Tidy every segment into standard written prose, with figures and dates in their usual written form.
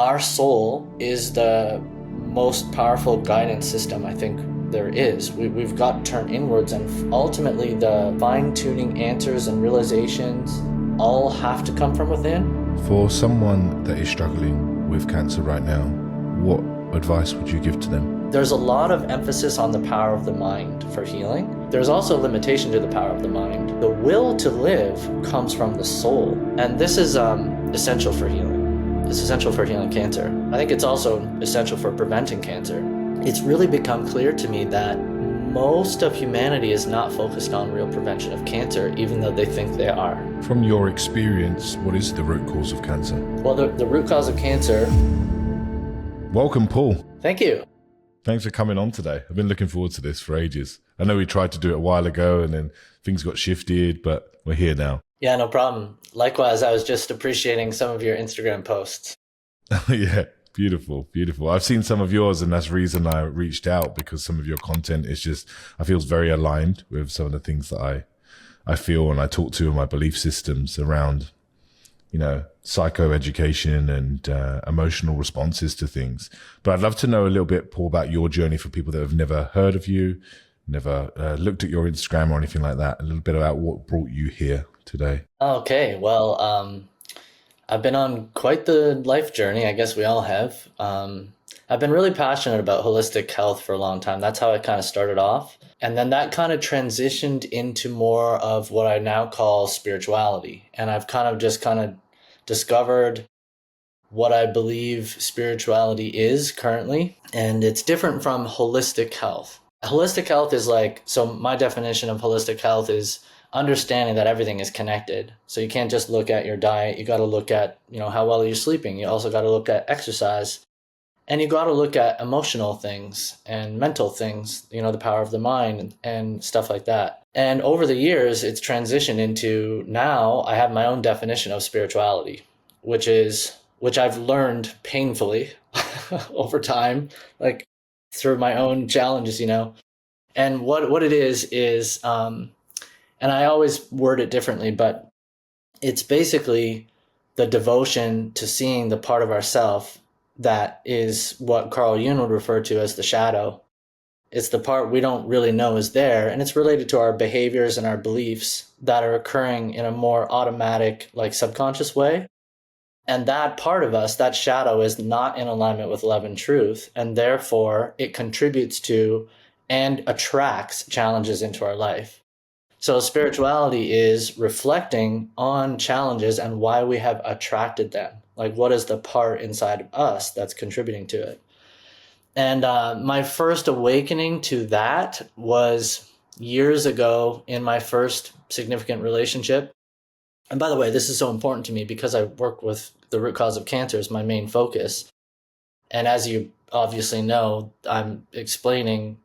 Our soul is the most powerful guidance system I think there is. We've got to turn inwards, and ultimately the fine-tuning answers and realizations all have to come from within. For someone that is struggling with cancer right now, what advice would you give to them? There's a lot of emphasis on the power of the mind for healing. There's also a limitation to the power of the mind. The will to live comes from the soul, and this is essential for healing. It's essential for healing cancer. I think it's also essential for preventing cancer. It's really become clear to me that most of humanity is not focused on real prevention of cancer, even though they think they are. From your experience, what is the root cause of cancer? Well, the root cause of cancer... Welcome, Paul. Thank you. Thanks for coming on today. I've been looking forward to this for ages. I know we tried to do it a while ago and then things got shifted, but we're here now. Yeah, no problem. Likewise, I was just appreciating some of your Instagram posts. Yeah, beautiful, beautiful. I've seen some of yours, and that's the reason I reached out, because some of your content is just, I feel, very aligned with some of the things that I feel and I talk to in my belief systems around, psychoeducation and emotional responses to things. But I'd love to know a little bit, Paul, about your journey for people that have never heard of you, never looked at your Instagram or anything like that. A little bit about what brought you here today. Okay, well, I've been on quite the life journey. I guess we all have. I've been really passionate about holistic health for a long time. That's how I kind of started off. And then that kind of transitioned into more of what I now call spirituality. And I've kind of discovered what I believe spirituality is currently. And it's different from holistic health. Holistic health is so my definition of holistic health is understanding that everything is connected. So you can't just look at your diet. You got to look at, how well you're sleeping. You also got to look at exercise. And you got to look at emotional things and mental things, the power of the mind and stuff like that. And over the years, it's transitioned into, now I have my own definition of spirituality, which I've learned painfully over time, through my own challenges, And what it is, and I always word it differently, but it's basically the devotion to seeing the part of ourself that is what Carl Jung would refer to as the shadow. It's the part we don't really know is there, and it's related to our behaviors and our beliefs that are occurring in a more automatic, subconscious way. And that part of us, that shadow, is not in alignment with love and truth, and therefore it contributes to and attracts challenges into our life. So spirituality is reflecting on challenges and why we have attracted them. What is the part inside of us that's contributing to it? And my first awakening to that was years ago in my first significant relationship. And by the way, this is so important to me because I work with the root cause of cancer as my main focus. And as you obviously know, I'm explaining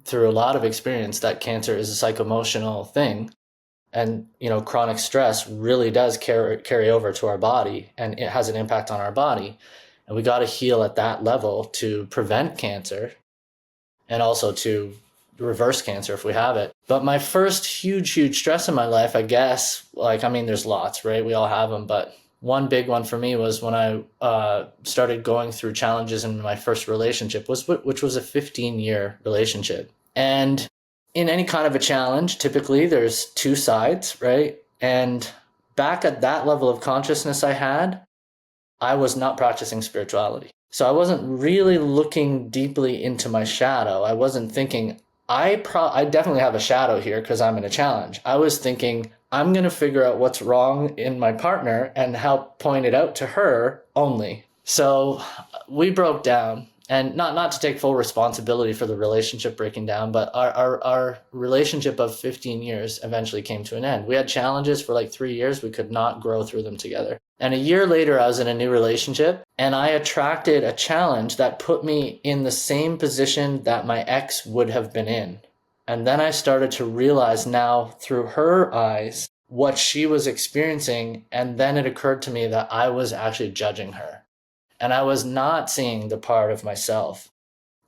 through a lot of experience that cancer is a psychoemotional thing. And, chronic stress really does carry over to our body, and it has an impact on our body. And we got to heal at that level to prevent cancer and also to reverse cancer if we have it. But my first huge stress in my life, I guess, there's lots, right? We all have them. But one big one for me was when I started going through challenges in my first relationship, which was a 15-year relationship. And in any kind of a challenge, typically there's two sides, right? And back at that level of consciousness I was not practicing spirituality. So I wasn't really looking deeply into my shadow. I wasn't thinking, I definitely have a shadow here because I'm in a challenge. I was thinking, I'm going to figure out what's wrong in my partner and help point it out to her only. So we broke down. And not to take full responsibility for the relationship breaking down, but our relationship of 15 years eventually came to an end. We had challenges for 3 years. We could not grow through them together. And a year later, I was in a new relationship, and I attracted a challenge that put me in the same position that my ex would have been in. And then I started to realize now through her eyes what she was experiencing. And then it occurred to me that I was actually judging her. And I was not seeing the part of myself.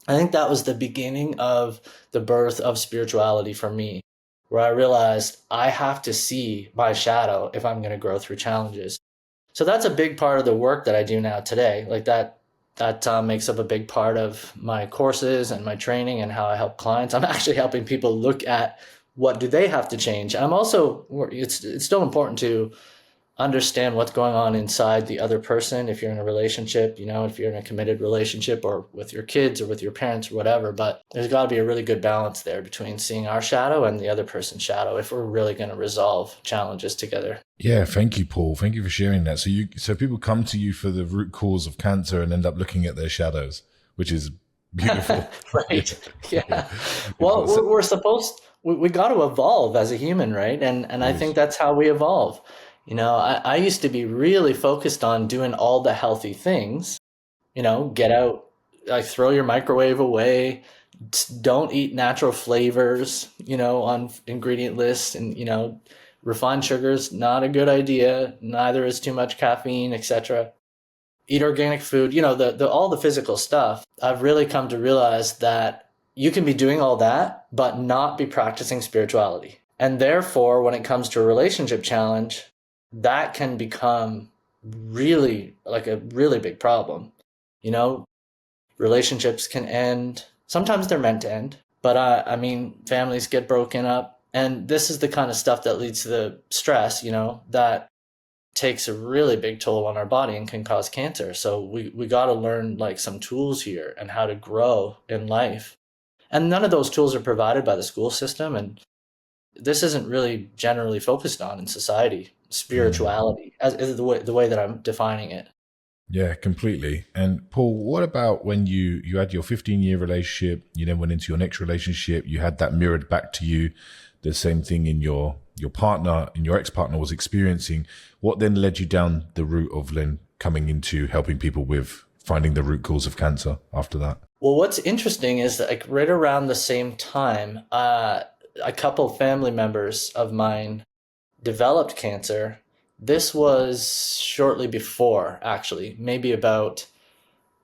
I think that was the beginning of the birth of spirituality for me, where I realized I have to see my shadow if I'm going to grow through challenges. So that's a big part of the work that I do now today. Like that makes up a big part of my courses and my training and how I help clients. I'm actually helping people look at what do they have to change. And I'm also, it's still important to understand what's going on inside the other person if you're in a relationship, if you're in a committed relationship or with your kids or with your parents or whatever. But there's got to be a really good balance there between seeing our shadow and the other person's shadow if we're really going to resolve challenges together. Yeah, thank you, Paul. Thank you for sharing that. So people come to you for the root cause of cancer and end up looking at their shadows, which is beautiful. Yeah. Right. Yeah. Well, Beautiful. we got to evolve as a human, right? And I think that's how we evolve. I used to be really focused on doing all the healthy things, get out, like throw your microwave away, don't eat natural flavors, on ingredient lists, and, refined sugars, not a good idea. Neither is too much caffeine, etc. Eat organic food, the all the physical stuff. I've really come to realize that you can be doing all that, but not be practicing spirituality. And therefore, when it comes to a relationship challenge, that can become really like a really big problem. You know, Relationships can end. Sometimes they're meant to end, but I mean, families get broken up. And this is the kind of stuff that leads to the stress, that takes a really big toll on our body and can cause cancer. So we got to learn like some tools here and how to grow in life. And none of those tools are provided by the school system. And this isn't really generally focused on in society. Spirituality, as is the way that I'm defining it. Yeah, completely. And Paul, what about when you had your 15-year relationship, you then went into your next relationship, you had that mirrored back to you, the same thing in your partner and your ex-partner was experiencing. What then led you down the route of then coming into helping people with finding the root cause of cancer after that? Well, what's interesting is that like right around the same time, a couple family members of mine developed cancer. This was shortly before, actually, maybe about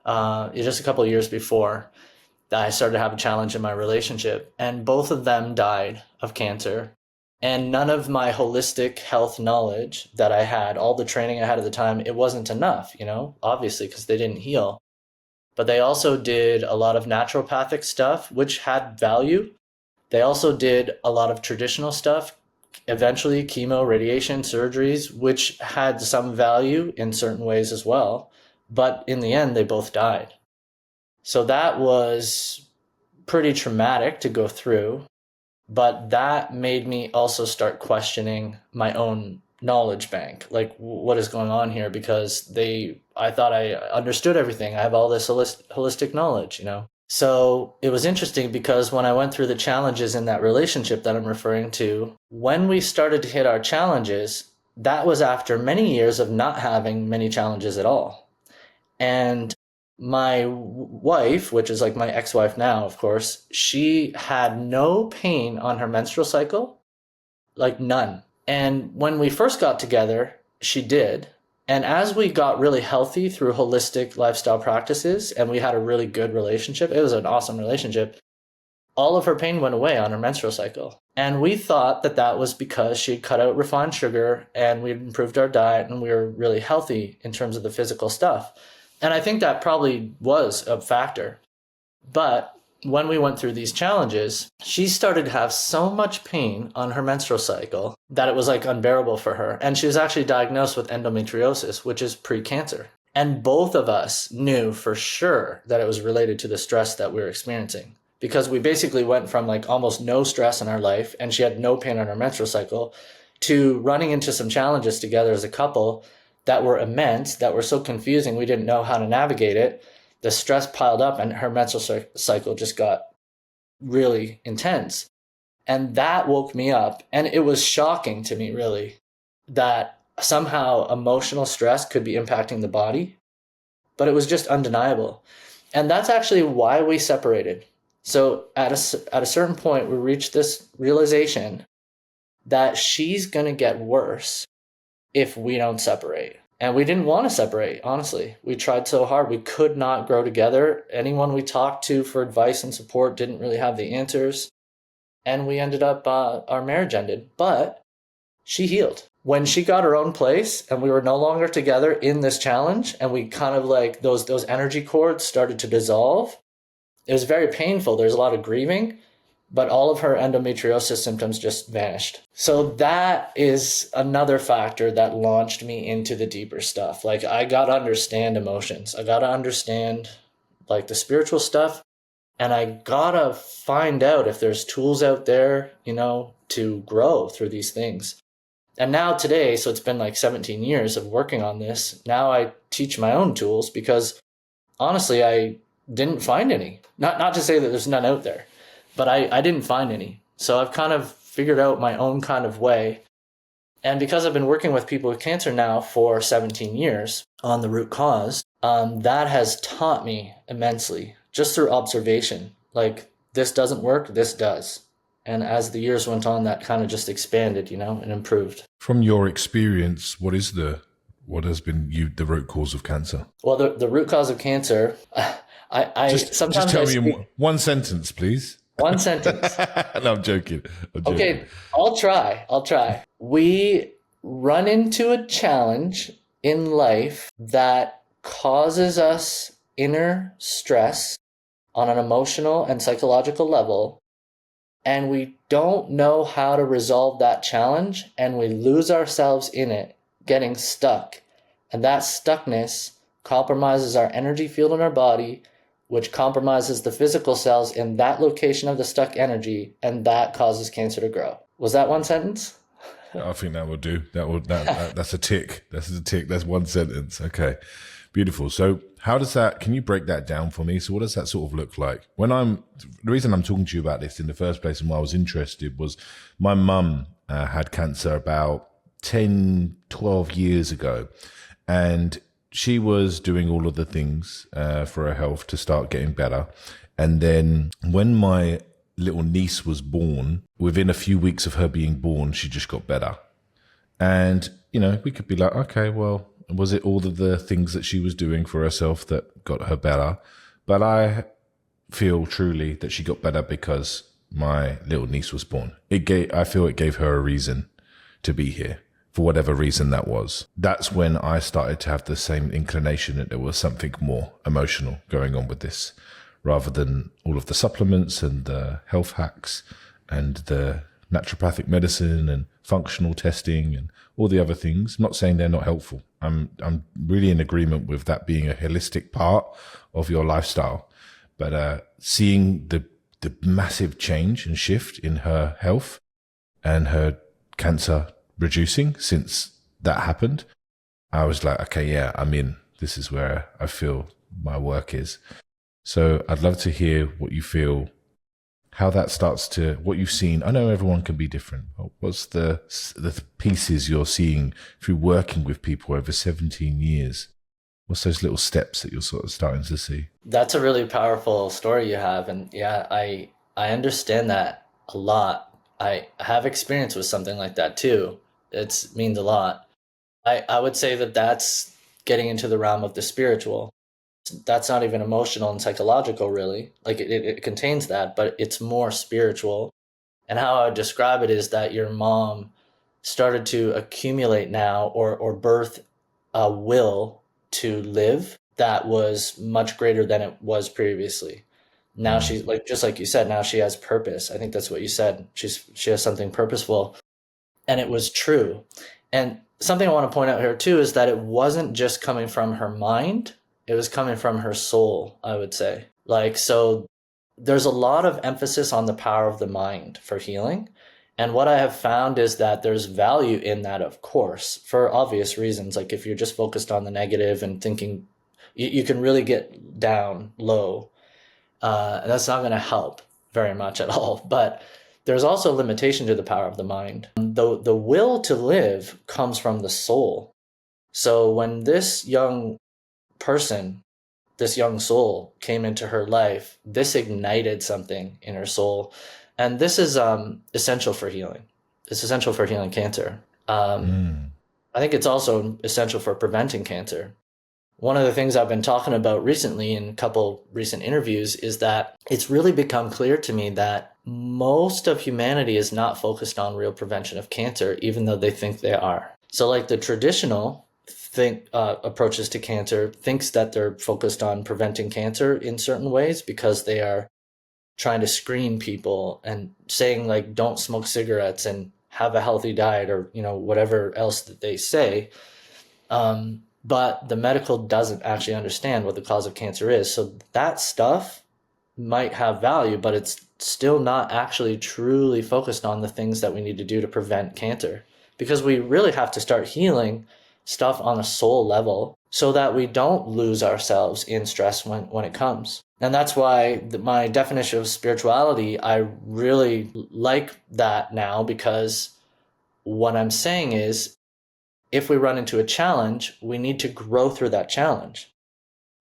just a couple of years before that I started to have a challenge in my relationship. And both of them died of cancer. And none of my holistic health knowledge that I had, all the training I had at the time, it wasn't enough, obviously, because they didn't heal. But they also did a lot of naturopathic stuff, which had value. They also did a lot of traditional stuff, eventually chemo, radiation, surgeries, which had some value in certain ways as well. But in the end, they both died. So that was pretty traumatic to go through. But that made me also start questioning my own knowledge bank. Like, what is going on here? Because I thought I understood everything. I have all this holistic knowledge. So it was interesting because when I went through the challenges in that relationship that I'm referring to, when we started to hit our challenges, that was after many years of not having many challenges at all. And my wife, which is like my ex-wife now, of course, she had no pain on her menstrual cycle, like none. And when we first got together, she did. And as we got really healthy through holistic lifestyle practices and we had a really good relationship, it was an awesome relationship, all of her pain went away on her menstrual cycle. And we thought that that was because she'd cut out refined sugar and we'd improved our diet and we were really healthy in terms of the physical stuff. And I think that probably was a factor. But when we went through these challenges, she started to have so much pain on her menstrual cycle that it was like unbearable for her. And she was actually diagnosed with endometriosis, which is pre-cancer. And both of us knew for sure that it was related to the stress that we were experiencing. Because we basically went from like almost no stress in our life, and she had no pain on her menstrual cycle, to running into some challenges together as a couple that were immense, that were so confusing, we didn't know how to navigate it. The stress piled up and her menstrual cycle just got really intense. And that woke me up. And it was shocking to me, really, that somehow emotional stress could be impacting the body. But it was just undeniable. And that's actually why we separated. So at a certain point, we reached this realization that she's going to get worse if we don't separate. And we didn't want to separate, honestly. We tried so hard. We could not grow together. Anyone we talked to for advice and support didn't really have the answers. And we ended up, our marriage ended. But she healed. when she got her own place and we were no longer together in this challenge, and we kind of like those energy cords started to dissolve, it was very painful. There's a lot of grieving, but all of her endometriosis symptoms just vanished. So that is another factor that launched me into the deeper stuff. Like, I got to understand emotions. I got to understand like the spiritual stuff, and I got to find out if there's tools out there, to grow through these things. And now today, so it's been like 17 years of working on this. Now I teach my own tools because honestly, I didn't find any. Not to say that there's none out there, but I didn't find any. So I've kind of figured out my own kind of way. And because I've been working with people with cancer now for 17 years on the root cause, that has taught me immensely just through observation. Like, this doesn't work, this does. And as the years went on, that kind of just expanded, and improved. From your experience, what has been the root cause of cancer? Well, the root cause of cancer, I sometimes just tell me in one sentence, please. One sentence. No, I'm joking. Okay, I'll try. We run into a challenge in life that causes us inner stress on an emotional and psychological level, and we don't know how to resolve that challenge, and we lose ourselves in it, getting stuck. And that stuckness compromises our energy field in our body, which compromises the physical cells in that location of the stuck energy, and that causes cancer to grow. Was that one sentence? I think that will do. That's a tick. That's a tick. That's one sentence. Okay. Beautiful. So can you break that down for me? So what does that sort of look like? The reason I'm talking to you about this in the first place and why I was interested was my mum had cancer about 10, 12 years ago. And she was doing all of the things for her health to start getting better. And then when my little niece was born, within a few weeks of her being born, she just got better. And, we could be like, okay, well, was it all of the things that she was doing for herself that got her better? But I feel truly that she got better because my little niece was born. I feel it gave her a reason to be here, for whatever reason that was. That's when I started to have the same inclination that there was something more emotional going on with this, rather than all of the supplements and the health hacks and the naturopathic medicine and functional testing and all the other things. I'm not saying they're not helpful. I'm really in agreement with that being a holistic part of your lifestyle. But seeing the massive change and shift in her health and her cancer reducing since that happened, I was like, okay, yeah, I'm in. This is where I feel my work is. So I'd love to hear what you feel, how that what you've seen. I know everyone can be different, but what's the pieces you're seeing through working with people over 17 years? What's those little steps that you're sort of starting to see? That's a really powerful story you have. And yeah, I understand that a lot. I have experience with something like that too. It means a lot. I would say that that's getting into the realm of the spiritual. That's not even emotional and psychological, really. Like it contains that, but it's more spiritual. And how I would describe it is that your mom started to accumulate now or birth a will to live that was much greater than it was previously. Now she's like, just like you said, now she has purpose. I think that's what you said. She has something purposeful. And it was true. And something I want to point out here too is that it wasn't just coming from her mind. It was coming from her soul, I would say. So there's a lot of emphasis on the power of the mind for healing. And what I have found is that there's value in that, of course, for obvious reasons. Like if you're just focused on the negative and thinking, you can really get down low. And that's not going to help very much at all. But there's also a limitation to the power of the mind. The will to live comes from the soul. So when this young person, this young soul came into her life, this ignited something in her soul. And this is essential for healing. It's essential for healing cancer. I think it's also essential for preventing cancer. One of the things I've been talking about recently in a couple recent interviews is that it's really become clear to me that most of humanity is not focused on real prevention of cancer, even though they think they are. So like the traditional approaches to cancer thinks that they're focused on preventing cancer in certain ways because they are trying to screen people and saying like don't smoke cigarettes and have a healthy diet or whatever else that they say. But the medical doesn't actually understand what the cause of cancer is. So that stuff might have value, but it's still not actually truly focused on the things that we need to do to prevent cancer. Because we really have to start healing stuff on a soul level so that we don't lose ourselves in stress when it comes. And that's why my definition of spirituality, I really like that now, because what I'm saying is if we run into a challenge, we need to grow through that challenge.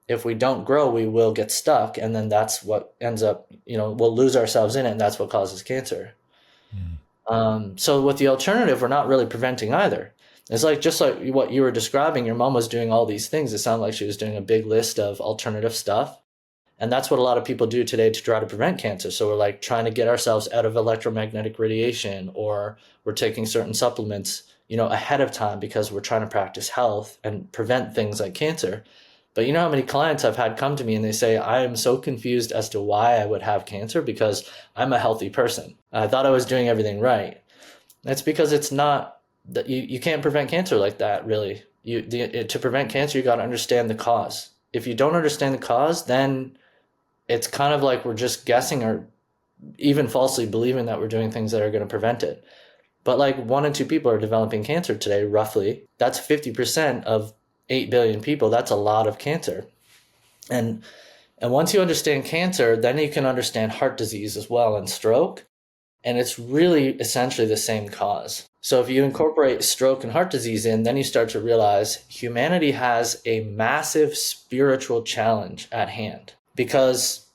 If we don't grow, we will get stuck. And then that's what ends up, we'll lose ourselves in it. And that's what causes cancer. So with the alternative, we're not really preventing either. It's like, just like what you were describing, your mom was doing all these things. It sounded like she was doing a big list of alternative stuff. And that's what a lot of people do today to try to prevent cancer. So we're like trying to get ourselves out of electromagnetic radiation, or we're taking certain supplements, ahead of time because we're trying to practice health and prevent things like cancer. But you know how many clients I've had come to me and they say, I am so confused as to why I would have cancer because I'm a healthy person. I thought I was doing everything right. That's because it's not that you can't prevent cancer like that, really. To prevent cancer, you got to understand the cause. If you don't understand the cause, then it's kind of like we're just guessing or even falsely believing that we're doing things that are going to prevent it. But like 1 in 2 people are developing cancer today, roughly. That's 50% of 8 billion people. That's a lot of cancer. And once you understand cancer, then you can understand heart disease as well and stroke. And it's really essentially the same cause. So if you incorporate stroke and heart disease in, then you start to realize humanity has a massive spiritual challenge at hand, because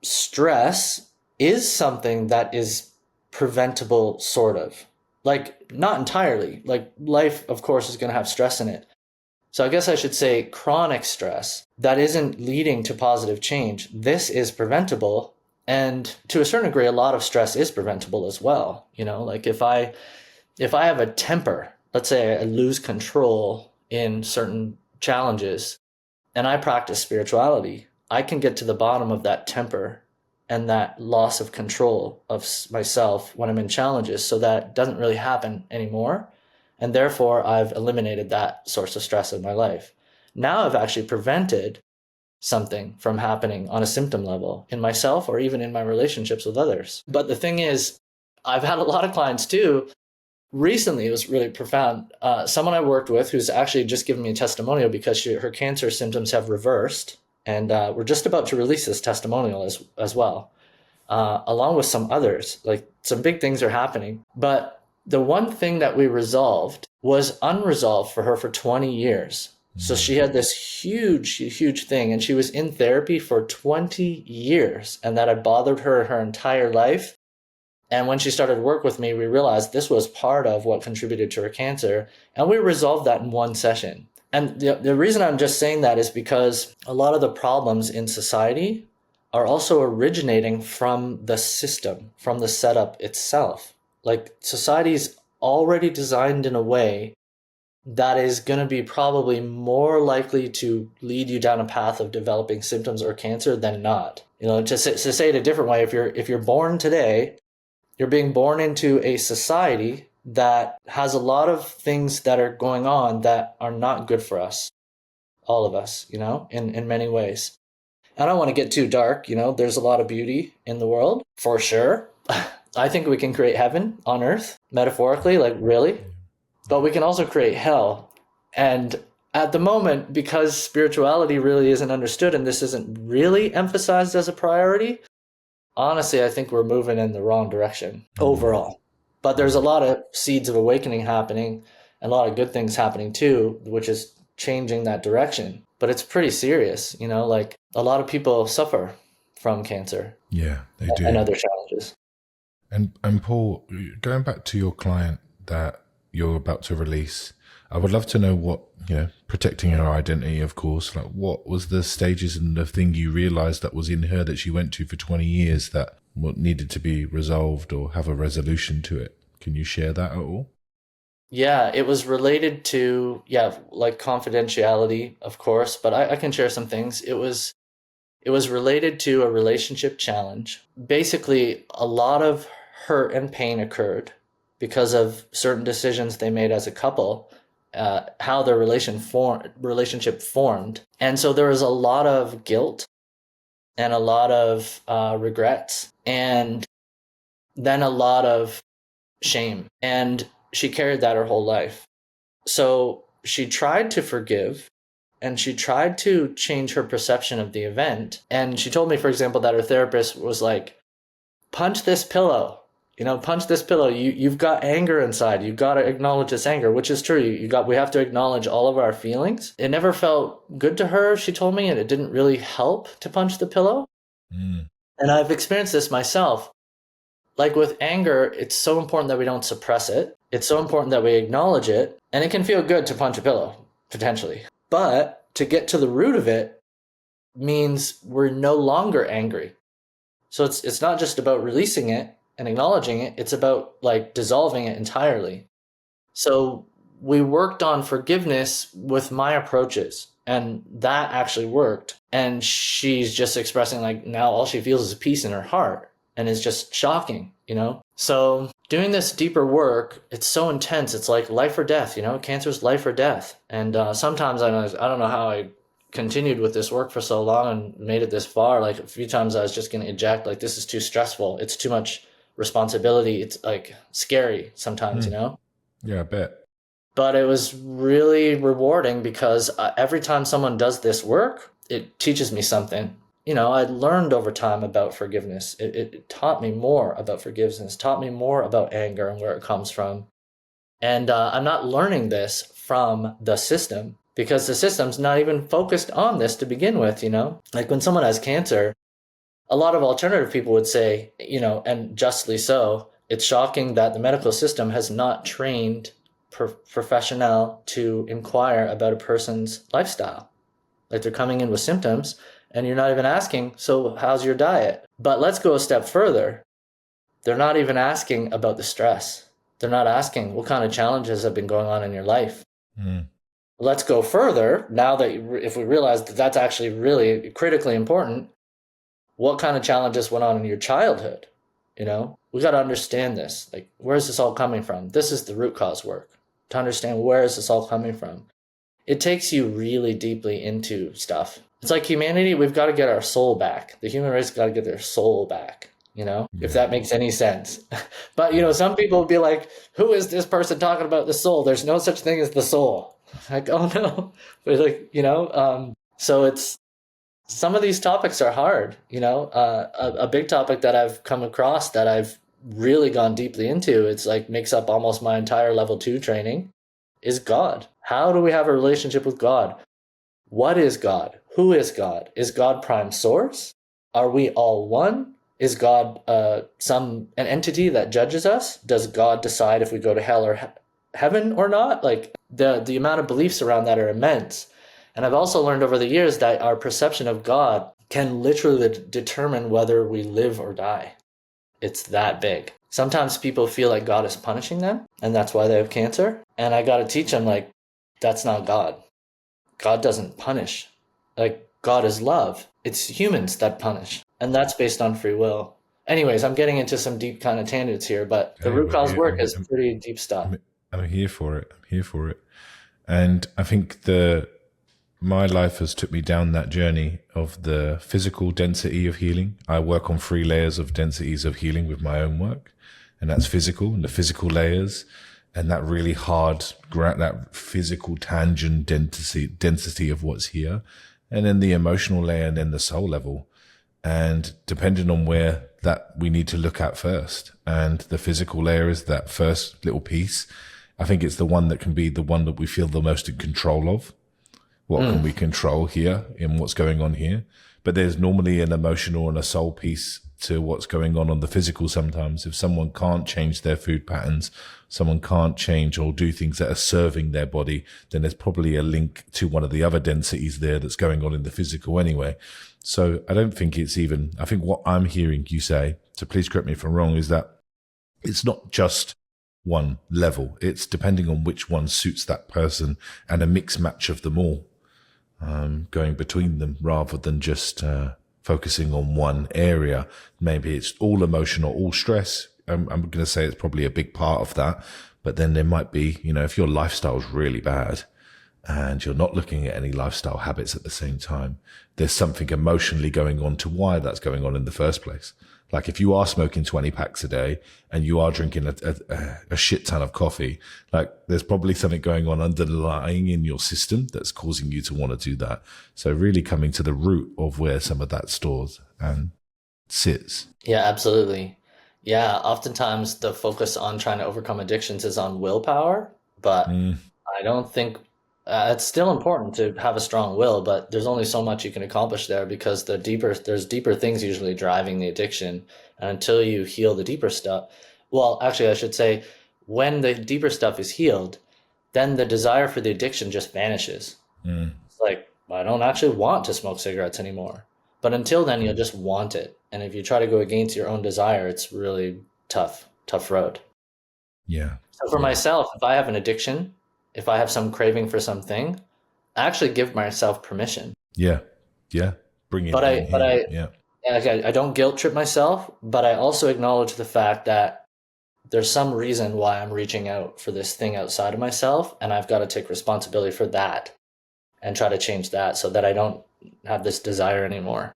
stress is something that is preventable, sort of. Like, not entirely. Like, life, of course, is going to have stress in it. So I guess I should say chronic stress that isn't leading to positive change. This is preventable. And to a certain degree, a lot of stress is preventable as well. Like if I have a temper, let's say I lose control in certain challenges, and I practice spirituality, I can get to the bottom of that temper and that loss of control of myself when I'm in challenges, so that doesn't really happen anymore. And therefore, I've eliminated that source of stress in my life. Now I've actually prevented something from happening on a symptom level in myself or even in my relationships with others. But the thing is, I've had a lot of clients too. Recently, it was really profound. Someone I worked with who's actually just given me a testimonial because her cancer symptoms have reversed. And we're just about to release this testimonial as well, along with some others. Like, some big things are happening. But the one thing that we resolved was unresolved for her for 20 years. So she had this huge, huge thing, and she was in therapy for 20 years, and that had bothered her entire life. And when she started work with me, we realized this was part of what contributed to her cancer, and we resolved that in one session. And the reason I'm just saying that is because a lot of the problems in society are also originating from the system, from the setup itself. Like, society's already designed in a way that is going to be probably more likely to lead you down a path of developing symptoms or cancer than not. To say it a different way, if you're born today, you're being born into a society that has a lot of things that are going on that are not good for us, all of us, in many ways. I don't want to get too dark, there's a lot of beauty in the world, for sure. I think we can create heaven on earth, metaphorically, like really. But we can also create hell. And at the moment, because spirituality really isn't understood and this isn't really emphasized as a priority, honestly, I think we're moving in the wrong direction overall. But there's a lot of seeds of awakening happening and a lot of good things happening too, which is changing that direction. But it's pretty serious, like a lot of people suffer from cancer. Yeah, they do. And other challenges. And Paul, going back to your client that you're about to release, I would love to know what, protecting her identity, of course, like what was the stages and the thing you realized that was in her that she went to for 20 years that what needed to be resolved or have a resolution to it? Can you share that at all? Yeah, it was related to, yeah, like confidentiality, of course, but I can share some things. It was related to a relationship challenge. Basically, a lot of hurt and pain occurred because of certain decisions they made as a couple, how their relationship formed. And so there was a lot of guilt and a lot of regrets, and then a lot of shame. And she carried that her whole life. So she tried to forgive and she tried to change her perception of the event. And she told me, for example, that her therapist was like, punch this pillow. Punch this pillow. You've got anger inside. You've got to acknowledge this anger, which is true. We have to acknowledge all of our feelings. It never felt good to her, she told me, and it didn't really help to punch the pillow. Mm. And I've experienced this myself. Like with anger, it's so important that we don't suppress it. It's so important that we acknowledge it. And it can feel good to punch a pillow, potentially. But to get to the root of it means we're no longer angry. So it's not just about releasing it and acknowledging it. It's about like dissolving it entirely. So we worked on forgiveness with my approaches, and that actually worked. And she's just expressing like now all she feels is peace in her heart, and it's just shocking. So doing this deeper work, it's so intense. It's like life or death. Cancer is life or death. And sometimes I don't know how I continued with this work for so long and made it this far. Like a few times I was just going to eject, like this is too stressful. It's too much responsibility. It's like scary sometimes. Yeah, I bet. But it was really rewarding because every time someone does this work, it teaches me something. I learned over time about forgiveness. It taught me more about forgiveness, taught me more about anger and where it comes from. And I'm not learning this from the system because the system's not even focused on this to begin with. Like when someone has cancer, a lot of alternative people would say, and justly so, it's shocking that the medical system has not trained professional to inquire about a person's lifestyle. Like they're coming in with symptoms and you're not even asking, so how's your diet? But let's go a step further. They're not even asking about the stress. They're not asking what kind of challenges have been going on in your life. Mm. Let's go further. Now that if we realize that that's actually really critically important, what kind of challenges went on in your childhood? We got to understand this. Like, where is this all coming from? This is the root cause work to understand where is this all coming from. It takes you really deeply into stuff. It's like humanity, we've got to get our soul back. The human race got to get their soul back, if that makes any sense. But, some people would be like, who is this person talking about the soul? There's no such thing as the soul. Like, oh no. But like, so it's, some of these topics are hard, a big topic that I've come across that I've really gone deeply into, it's like makes up almost my entire level 2 training, is God. How do we have a relationship with God? What is God? Who is God? Is God prime source? Are we all one? Is God an entity that judges us? Does God decide if we go to hell or heaven or not? Like the amount of beliefs around that are immense. And I've also learned over the years that our perception of God can literally determine whether we live or die. It's that big. Sometimes people feel like God is punishing them, and that's why they have cancer. And I got to teach them, like, that's not God. God doesn't punish. Like, God is love. It's humans that punish. And that's based on free will. Anyways, I'm getting into some deep kind of tangents here, but the Hey, root we're cause here. work is pretty deep stuff. I'm here for it. I'm here for it. And I think my life has took me down that journey of the physical density of healing. I work on 3 layers of densities of healing with my own work, and that's physical and the physical layers, and that really hard, that physical tangent density of what's here, and then the emotional layer, and then the soul level. And depending on where that we need to look at first, and the physical layer is that first little piece. I think it's the one that can be the one that we feel the most in control of. What can we control here in what's going on here? But there's normally an emotional and a soul piece to what's going on the physical sometimes. If someone can't change their food patterns, someone can't change or do things that are serving their body, then there's probably a link to one of the other densities there that's going on in the physical anyway. So I don't think it's even, I think what I'm hearing you say, so please correct me if I'm wrong, is that it's not just one level. It's depending on which one suits that person and a mix match of them all, going between them rather than just focusing on one area. Maybe it's all emotion or all stress. I'm going to say it's probably a big part of that. But then there might be, if your lifestyle is really bad and you're not looking at any lifestyle habits at the same time, there's something emotionally going on to why that's going on in the first place. Like if you are smoking 20 packs a day and you are drinking a shit ton of coffee, like there's probably something going on underlying in your system that's causing you to want to do that. So really coming to the root of where some of that stores and sits. Yeah, absolutely. Yeah, oftentimes the focus on trying to overcome addictions is on willpower, but I don't think it's still important to have a strong will, but there's only so much you can accomplish there because there's deeper things usually driving the addiction. And until you heal the deeper stuff, well, actually, I should say, when the deeper stuff is healed, then the desire for the addiction just vanishes. It's like, I don't actually want to smoke cigarettes anymore. But until then, you'll just want it. And if you try to go against your own desire, it's really tough road. Yeah. So for myself, if I have an addiction, if I have some craving for something, I actually give myself permission. Yeah. Yeah. Bring it But in here. Yeah. I don't guilt trip myself, but I also acknowledge the fact that there's some reason why I'm reaching out for this thing outside of myself, and I've got to take responsibility for that and try to change that so that I don't have this desire anymore.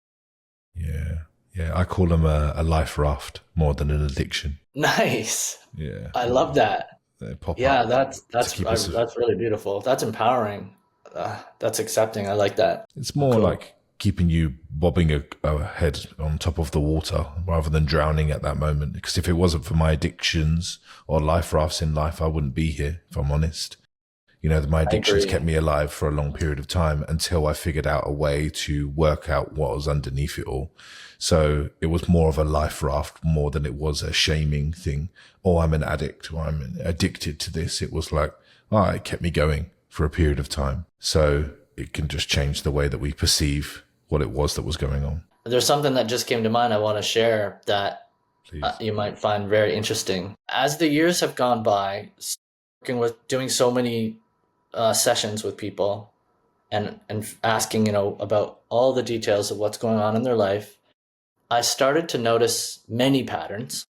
Yeah. Yeah. I call them a life raft more than an addiction. Nice. Yeah. I love that. They pop Yeah, up that's really beautiful. That's empowering. That's accepting. I like that. It's more Cool. like keeping you bobbing a head on top of the water rather than drowning at that moment. Because if it wasn't for my addictions or life rafts in life, I wouldn't be here, if I'm honest. My addictions agree. kept me alive for a long period of time until I figured out a way to work out what was underneath it all. So it was more of a life raft more than it was a shaming thing. Oh, I'm an addict or I'm addicted to this. It was like, it kept me going for a period of time. So it can just change the way that we perceive what it was that was going on. There's something that just came to mind I want to share that Please. you might find very interesting. As the years have gone by, working with doing so many sessions with people and asking, about all the details of what's going on in their life, I started to notice many patterns.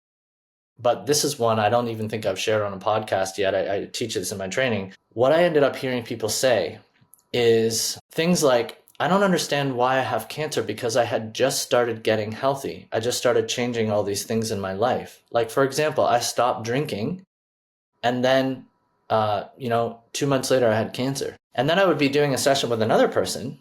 But this is one I don't even think I've shared on a podcast yet. I teach this in my training. What I ended up hearing people say is things like, I don't understand why I have cancer because I had just started getting healthy. I just started changing all these things in my life. Like, for example, I stopped drinking and then, 2 months later I had cancer. And then I would be doing a session with another person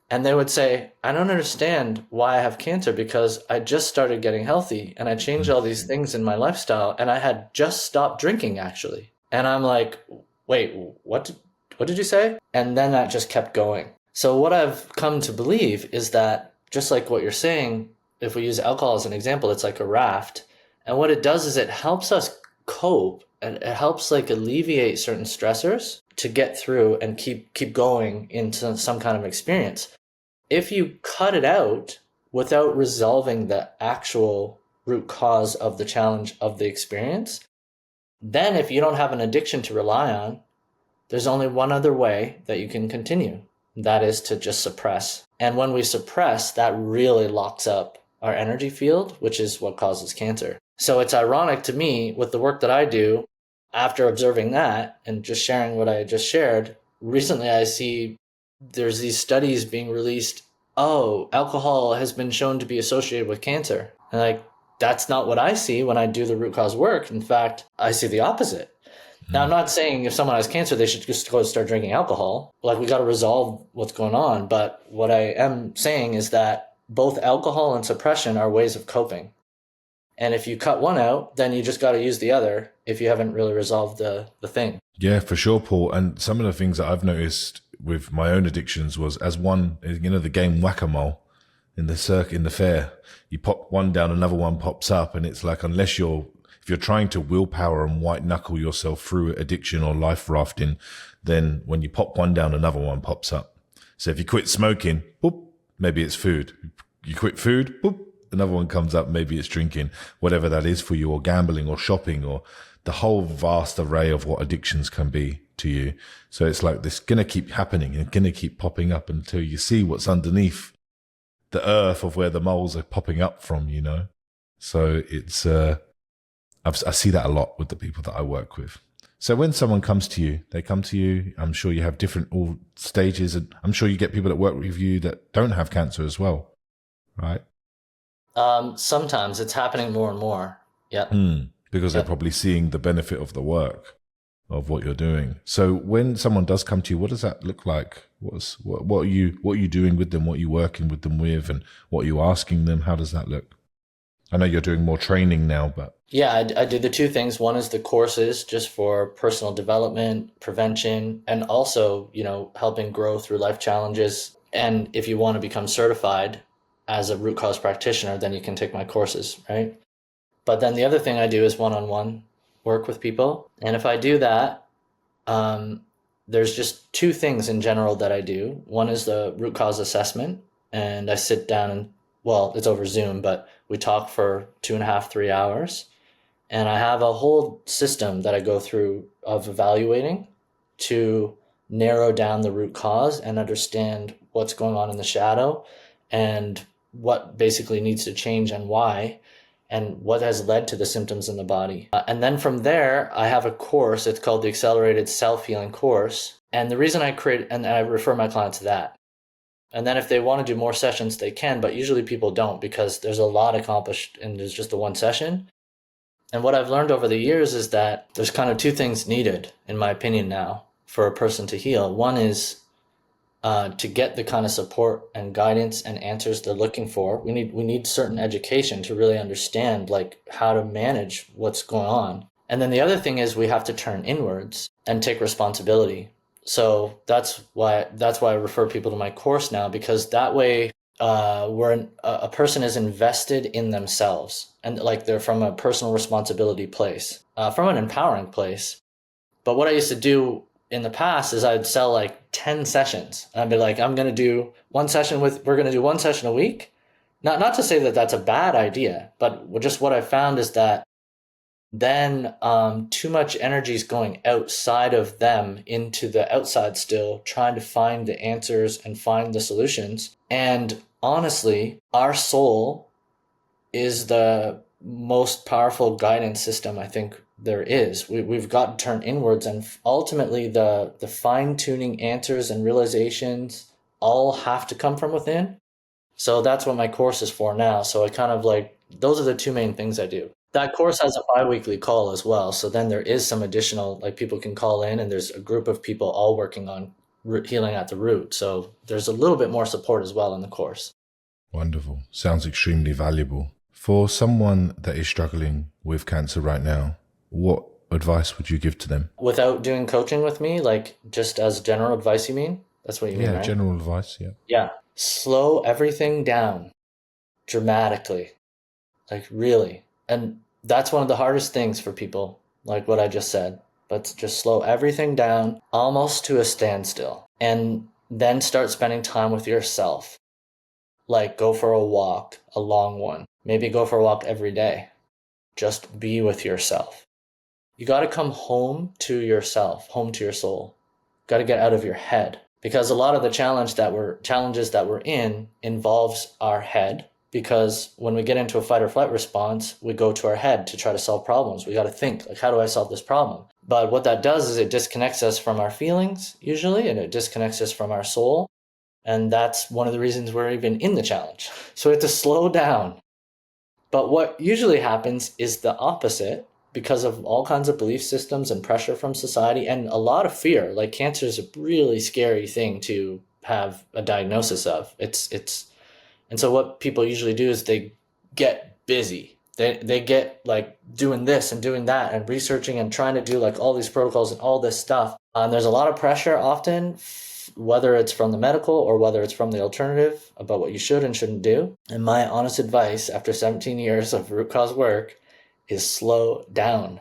and they would say, I don't understand why I have cancer because I just started getting healthy and I changed all these things in my lifestyle and I had just stopped drinking actually. And I'm like, wait, what did you say? And then that just kept going. So what I've come to believe is that just like what you're saying, if we use alcohol as an example, it's like a raft. And what it does is it helps us cope and it helps like alleviate certain stressors to get through and keep going into some kind of experience. If you cut it out without resolving the actual root cause of the challenge of the experience, then if you don't have an addiction to rely on, there's only one other way that you can continue. That is to just suppress. And when we suppress, that really locks up our energy field, which is what causes cancer. So it's ironic to me with the work that I do, after observing that and just sharing what I just shared, recently I see there's these studies being released. Oh, alcohol has been shown to be associated with cancer. And like, that's not what I see when I do the root cause work. In fact, I see the opposite. Now, I'm not saying if someone has cancer, they should just go start drinking alcohol. Like, we got to resolve what's going on. But what I am saying is that both alcohol and suppression are ways of coping. And if you cut one out, then you just got to use the other if you haven't really resolved the thing. Yeah, for sure, Paul. And some of the things that I've noticed with my own addictions was as one, the game whack-a-mole in the fair, you pop one down, another one pops up. And it's like, if you're trying to willpower and white knuckle yourself through addiction or life rafting, then when you pop one down, another one pops up. So if you quit smoking, boop, maybe it's food. You quit food, boop, another one comes up, maybe it's drinking, whatever that is for you, or gambling or shopping, or the whole vast array of what addictions can be to you. So it's like this going to keep happening and going to keep popping up until you see what's underneath the earth of where the moles are popping up from, you know? So it's, I see that a lot with the people that I work with. So when someone comes to you, they come to you, I'm sure you have different all stages, and I'm sure you get people that work with you that don't have cancer as well, right? Sometimes it's happening more and more. Yep. Because they're probably seeing the benefit of the work of what you're doing. So when someone does come to you, what does that look like? What are you doing with them? What are you working with them with? And what are you asking them? How does that look? I know you're doing more training now, but Yeah, I do the two things. One is the courses just for personal development, prevention, and also, helping grow through life challenges. And if you want to become certified as a root cause practitioner, then you can take my courses, right? But then the other thing I do is one-on-one work with people. And if I do that, there's just two things in general that I do. One is the root cause assessment, and I sit down and, well, it's over Zoom, but we talk for 2.5, 3 hours. And I have a whole system that I go through of evaluating to narrow down the root cause and understand what's going on in the shadow and what basically needs to change and why, and what has led to the symptoms in the body. And then from there, I have a course. It's called the Accelerated Self-Healing Course. And the reason I create, and I refer my clients to that. And then if they want to do more sessions, they can, but usually people don't because there's a lot accomplished and there's just the one session. And what I've learned over the years is that there's kind of two things needed, in my opinion now, for a person to heal. One is to get the kind of support and guidance and answers they're looking for. We need certain education to really understand like how to manage what's going on. And then the other thing is we have to turn inwards and take responsibility. So that's why I refer people to my course now, because that way a person is invested in themselves and like they're from a personal responsibility place, from an empowering place. But what I used to do in the past is I'd sell like 10 sessions. And I'd be like, we're going to do one session a week. Not to say that that's a bad idea, but just what I found is that then too much energy is going outside of them into the outside still, trying to find the answers and find the solutions. And honestly, our soul is the most powerful guidance system I think there is. We've got to turn inwards, and ultimately the fine-tuning answers and realizations all have to come from within. So that's what my course is for now. So I kind of like, those are the two main things I do. That course has a bi-weekly call as well. So then there is some additional, like people can call in and there's a group of people all working on healing at the root. So there's a little bit more support as well in the course. Wonderful. Sounds extremely valuable. For someone that is struggling with cancer right now, what advice would you give to them? Without doing coaching with me, like just as general advice, you mean? That's what you mean, Yeah, right? general advice, yeah. Yeah. Slow everything down dramatically, like really. And that's one of the hardest things for people, like what I just said. But just slow everything down almost to a standstill and then start spending time with yourself. Like go for a walk, a long one. Maybe go for a walk every day. Just be with yourself. You got to come home to yourself, home to your soul. Got to get out of your head, because a lot of the challenges that we're in involves our head. Because when we get into a fight or flight response, we go to our head to try to solve problems. We got to think, like, how do I solve this problem? But what that does is it disconnects us from our feelings usually, and it disconnects us from our soul. And that's one of the reasons we're even in the challenge. So we have to slow down. But what usually happens is the opposite, because of all kinds of belief systems and pressure from society and a lot of fear. Like cancer is a really scary thing to have a diagnosis of. And so what people usually do is they get busy. They get like doing this and doing that and researching and trying to do like all these protocols and all this stuff. And there's a lot of pressure often, whether it's from the medical or whether it's from the alternative about what you should and shouldn't do. And my honest advice after 17 years of root cause work is slow down.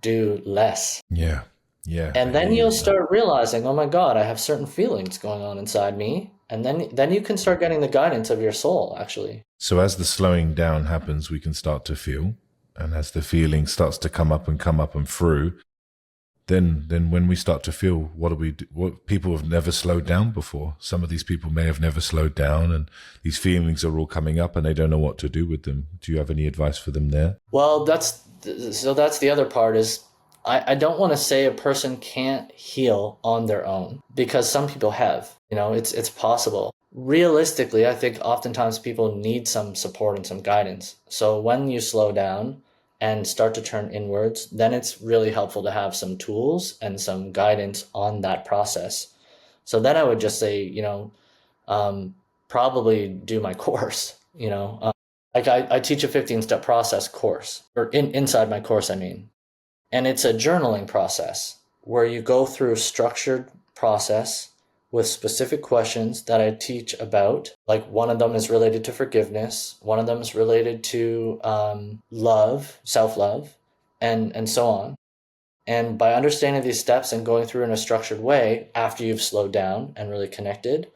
Do less. Yeah. Yeah. And then you'll start realizing, oh my God, I have certain feelings going on inside me. And then you can start getting the guidance of your soul, actually. So as the slowing down happens, we can start to feel. And as the feeling starts to come up and through, then when we start to feel, what do we do? What people have never slowed down before. Some of these people may have never slowed down, and these feelings are all coming up and they don't know what to do with them. Do you have any advice for them there? Well, that's the other part is I don't want to say a person can't heal on their own, because some people have. It's possible. Realistically, I think oftentimes people need some support and some guidance. So when you slow down and start to turn inwards, then it's really helpful to have some tools and some guidance on that process. So then I would just say, probably do my course. Like I teach a 15-step process course, or inside my course, I mean. And it's a journaling process where you go through a structured process with specific questions that I teach about. Like one of them is related to forgiveness, one of them is related to love, self-love, and so on. And by understanding these steps and going through in a structured way after you've slowed down and really connected,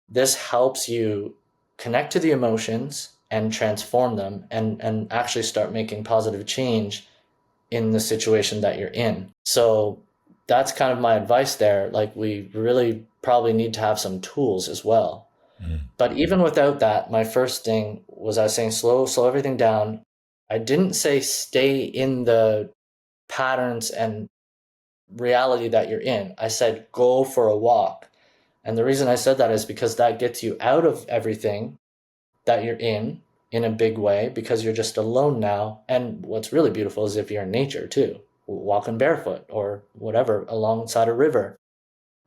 this helps you connect to the emotions and transform them and actually start making positive change in the situation that you're in. So that's kind of my advice there. Like, we really probably need to have some tools as well. But even without that, my first thing was, I was saying slow everything down. I didn't say stay in the patterns and reality that you're in. I said go for a walk. And the reason I said that is because that gets you out of everything that you're in a big way, because you're just alone now. And what's really beautiful is if you're in nature too, walking barefoot or whatever alongside a river.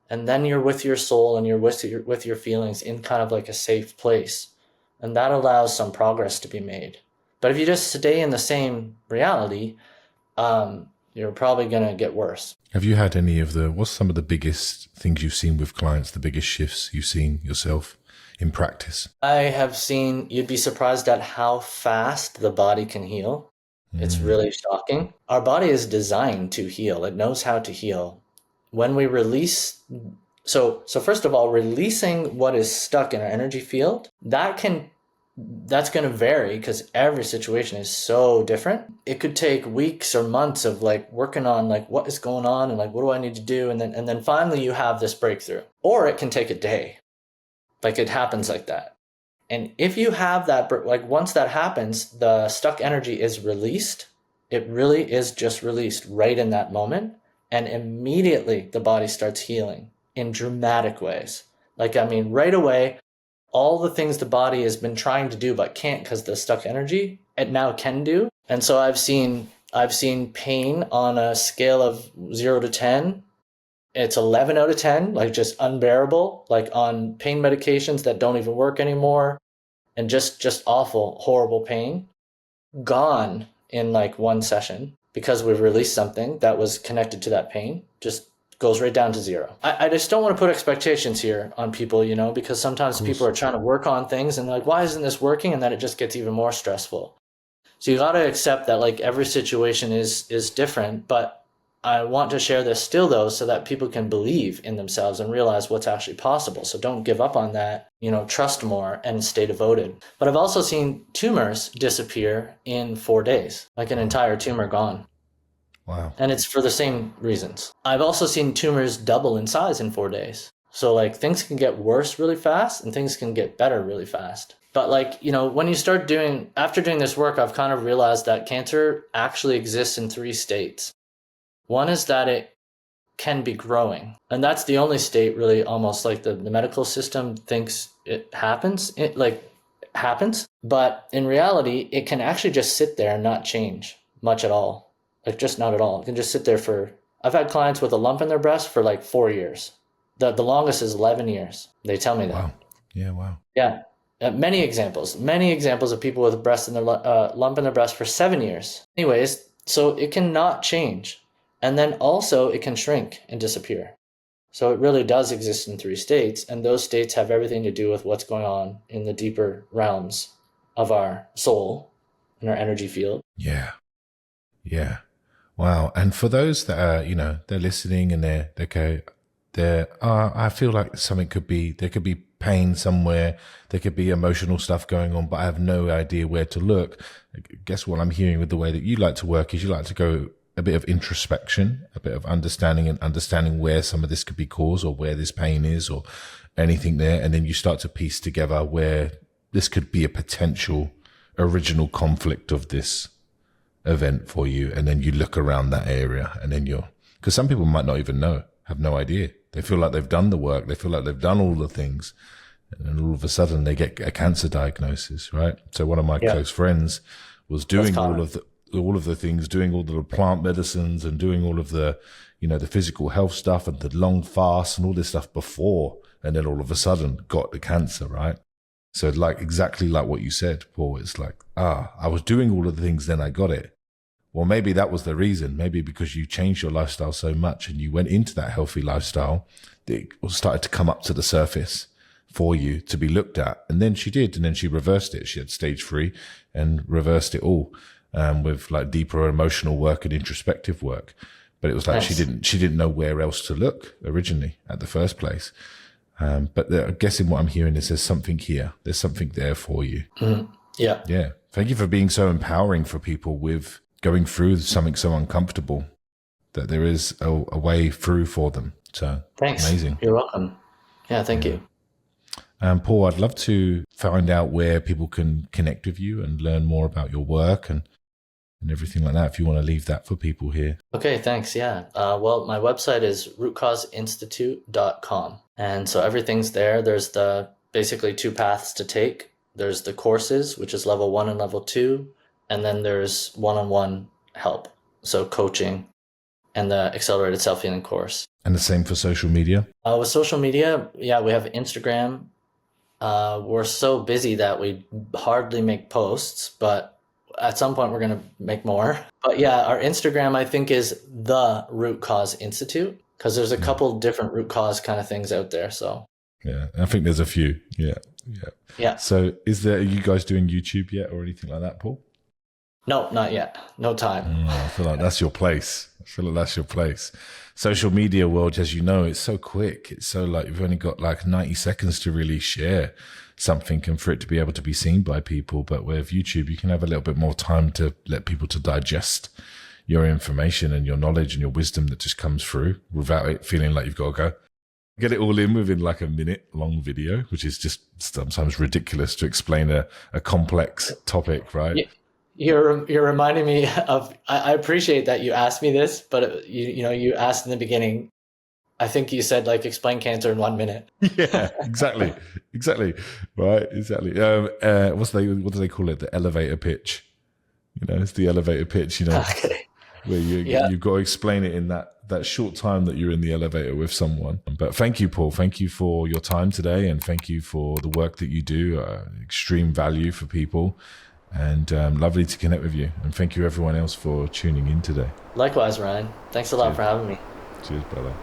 And then you're with your soul and you're with your feelings in kind of like a safe place. And that allows some progress to be made. But if you just stay in the same reality, you're probably going to get worse. Have you had what's some of the biggest things you've seen with clients, the biggest shifts you've seen yourself in practice? I have seen, you'd be surprised at how fast the body can heal. It's really shocking. Our body is designed to heal. It knows how to heal. When we release, so first of all, releasing what is stuck in our energy field, that's going to vary because every situation is so different. It could take weeks or months of like working on like what is going on and like what do I need to do, and then finally you have this breakthrough. Or it can take a day. Like, it happens like that. And if you have that, like, once that happens, the stuck energy is released. It really is just released right in that moment. And immediately the body starts healing in dramatic ways. Like, I mean, right away, all the things the body has been trying to do but can't because the stuck energy, it now can do. And so I've seen pain on a scale of 0 to 10. It's 11 out of 10, like just unbearable, like on pain medications that don't even work anymore, and just awful, horrible pain, gone in like one session because we've released something that was connected to that pain, just goes right down to 0. I just don't want to put expectations here on people, because sometimes people are trying to work on things and they're like, why isn't this working? And then it just gets even more stressful. So you got to accept that like every situation is different, but I want to share this still, though, so that people can believe in themselves and realize what's actually possible. So don't give up on that, trust more and stay devoted. But I've also seen tumors disappear in 4 days, like an entire tumor gone. Wow. And it's for the same reasons. I've also seen tumors double in size in 4 days. So like things can get worse really fast and things can get better really fast. But like, when you start after doing this work, I've kind of realized that cancer actually exists in 3 states. One is that it can be growing. And that's the only state really, almost like the medical system thinks it happens. It happens. But in reality, it can actually just sit there and not change much at all. Like just not at all. It can just sit there I've had clients with a lump in their breast for like 4 years. The longest is 11 years. They tell me that. Wow. Yeah, wow. Yeah. Many examples of people with a lump in their breast for 7 years. Anyways, so it cannot change. And then also it can shrink and disappear. So it really does exist in 3 states, and those states have everything to do with what's going on in the deeper realms of our soul and our energy field. Yeah. Yeah. Wow. And for those that are, they're listening and I feel like there could be pain somewhere, there could be emotional stuff going on, but I have no idea where to look. Guess what I'm hearing with the way that you like to work is you like to go a bit of introspection, a bit of understanding where some of this could be caused or where this pain is or anything there. And then you start to piece together where this could be a potential original conflict of this event for you. And then you look around that area and then because some people might not even have no idea. They feel like they've done the work. They feel like they've done all the things. And then all of a sudden they get a cancer diagnosis, right? So one of my close friends was doing all of the things, doing all the plant medicines and doing all of the, the physical health stuff and the long fast and all this stuff before. And then all of a sudden got the cancer, right? So exactly like what you said, Paul, it's like, I was doing all of the things, then I got it. Well, maybe that was the reason. Maybe because you changed your lifestyle so much and you went into that healthy lifestyle, it started to come up to the surface for you to be looked at. And then she did. And then she reversed it. She had stage 3 and reversed it all with like deeper emotional work and introspective work. But it was like she didn't know where else to look originally at the first place. But I'm guessing what I'm hearing is there's something here. There's something there for you. Mm-hmm. Yeah. Yeah. Thank you for being so empowering for people with going through something so uncomfortable, that there is a way through for them. So thanks. Amazing. You're welcome. Yeah. Thank you. Paul, I'd love to find out where people can connect with you and learn more about your work and everything like that, if you want to leave that for people here. Okay, thanks. Yeah. Well, my website is rootcauseinstitute.com. And so everything's there. There's basically 2 paths to take. There's the courses, which is level 1 and level 2. And then there's one-on-one help. So coaching and the accelerated self-healing course. And the same for social media? With social media, we have Instagram. We're so busy that we hardly make posts, but at some point we're going to make more. But yeah, our Instagram, I think, is the Root Cause Institute, because there's a couple different root cause kind of things out there. So yeah, I think there's a few. Yeah. So are you guys doing YouTube yet or anything like that, Paul? No, not yet. No time. I feel like that's your place. Social media world, as you know, it's so quick. It's so like you've only got like 90 seconds to really share something and for it to be able to be seen by people. But with YouTube, you can have a little bit more time to let people to digest your information and your knowledge and your wisdom that just comes through without it feeling like you've got to go get it all in within like a minute long video, which is just sometimes ridiculous to explain a complex topic, right? Yeah. You're reminding me of, I appreciate that you asked me this, but you asked in the beginning, I think you said like explain cancer in 1 minute. Yeah, exactly. Right. Exactly. What do they call it? The elevator pitch, it's the elevator pitch, Okay. where you've got to explain it in that short time that you're in the elevator with someone. But thank you, Paul. Thank you for your time today. And thank you for the work that you do. Extreme value for people. And lovely to connect with you. And thank you everyone else for tuning in today. Likewise, Ryan. Thanks a lot for having me. Cheers, brother.